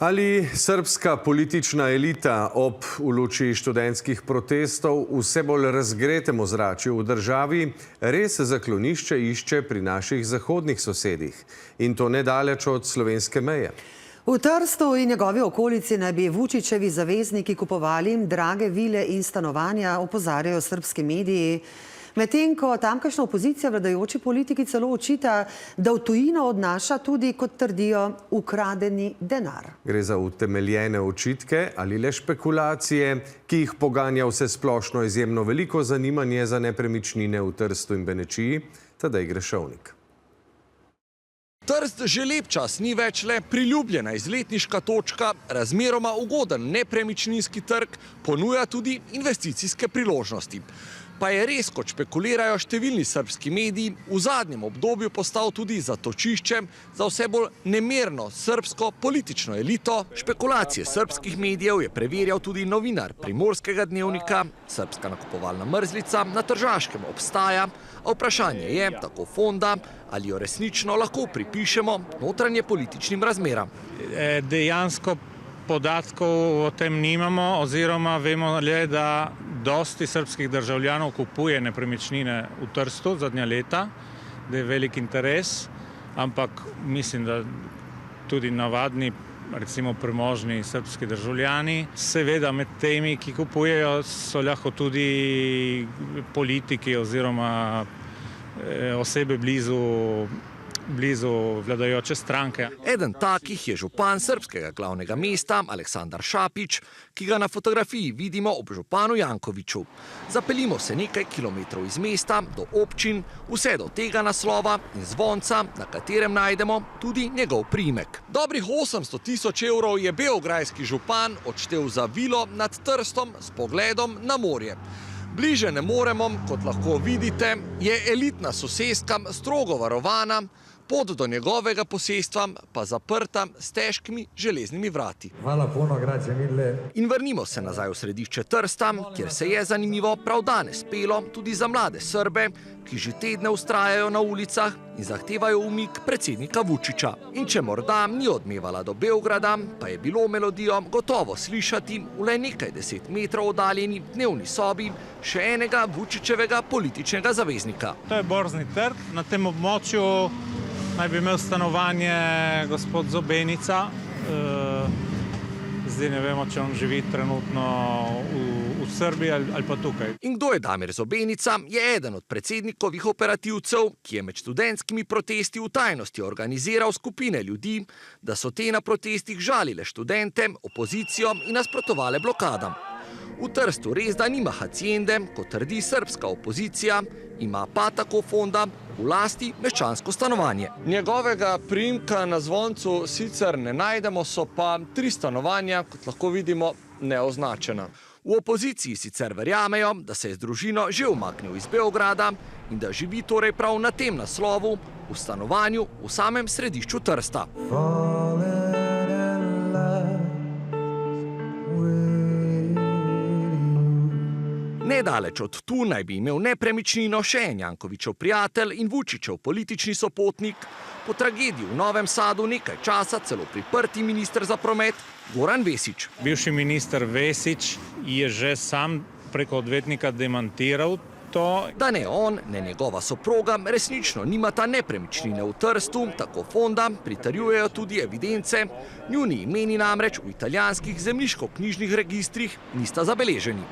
Ali srbska politična elita ob v luči študentskih protestov vse bolj razgretem ozračju v državi res zaklonišče išče pri naših zahodnih sosedih in to nedaleč od slovenske meje? V Trstu in njegovi okolici naj bi Vučićevi zavezniki kupovali drage vile in stanovanja, opozarjajo srbski mediji. Medtem ko tamkajšnja opozicija vladajoči politiki celo očita, da v tujino odnaša tudi, kot trdijo, ukradeni denar. Gre za utemeljene očitke ali le špekulacije, ki jih poganja vse splošno izjemno veliko zanimanje za nepremičnine v Trstu in Benečiji, Tadej Grešovnik. Trst že lep čas ni več le priljubljena izletniška točka, razmeroma ugoden nepremičninski trg ponuja tudi investicijske priložnosti. Pa je res, kot špekulirajo številni srbski mediji, v zadnjem obdobju postal tudi zatočišče za vse bolj nemirno srbsko politično elito. Špekulacije srbskih medijev je preverjal tudi novinar Primorskega dnevnika. Srbska nakupovalna mrzlica na Tržaškem obstaja, a vprašanje je, tako fonda, ali jo resnično lahko pripišemo notranje političnim razmeram. Dejansko podatkov o tem nimamo, oziroma vemo le, da dosti srbskih državljanov kupuje nepremičnine v Trstu zadnja leta, da je velik interes, ampak mislim, da tudi navadni, recimo premožni srbski državljani. Seveda med temi, ki kupujejo, so lahko tudi politiki oziroma osebe blizu vladajoče stranke. Eden takih je župan srbskega glavnega mesta, Aleksandar Šapić, ki ga na fotografiji vidimo ob županu Jankoviću. Zapeljimo se nekaj kilometrov iz mesta do občin, vse do tega naslova in zvonca, na katerem najdemo tudi njegov priimek. Dobrih 800 000 evrov je beograjski župan odštel za vilo nad Trstom s pogledom na morje. Bliže ne moremo, kot lahko vidite, je elitna soseska strogo varovana, pot do njegovega posestva pa zaprta s težkimi železnimi vrati. Hvala puno, grazie mille. In vrnimo se nazaj v središče Trsta, kjer se je zanimivo prav danes pelo tudi za mlade Srbe, ki že tedne vztrajajo na ulicah in zahtevajo umik predsednika Vučića. In če morda ni odmevala do Beograda, pa je bilo melodijo gotovo slišati v le nekaj 10 metrov oddaljeni dnevni sobi še enega Vučićevega političnega zaveznika. To je borzni trg. Na tem območju naj bi imel stanovanje gospod Zobenica. Zdaj ne vemo, če on živi trenutno v Srbiji ali pa tukaj. In kdo je Damir Zobenica? Je eden od predsednikovih operativcev, ki je med študentskimi protesti v tajnosti organiziral skupine ljudi, da so te na protestih žalile študente, opozicijo in nasprotovale blokadam. V Trstu res da nima haciende, kot trdi srbska opozicija, ima pa tako fonda v lasti meščansko stanovanje. Njegovega priimka na zvoncu sicer ne najdemo, so pa 3 stanovanja, kot lahko vidimo, neoznačena. V opoziciji sicer verjamejo, da se je z družino že umaknil iz Beograda in da živi torej prav na tem naslovu, v stanovanju v samem središču Trsta. Nedaleč od tu naj bi imel nepremičnino še en Jankovićev prijatelj in Vučićev politični sopotnik, po tragediji v Novem Sadu nekaj časa celo priprti minister za promet Goran Vesić. Bivši minister Vesić je že sam preko odvetnika demantiral to. Da ne on, ne njegova soproga resnično nimata nepremičnine v Trstu, tako fonda pritrjujejo tudi evidence. Njuni imeni namreč v italijanskih zemljiško-knjižnih registrih nista zabeleženi.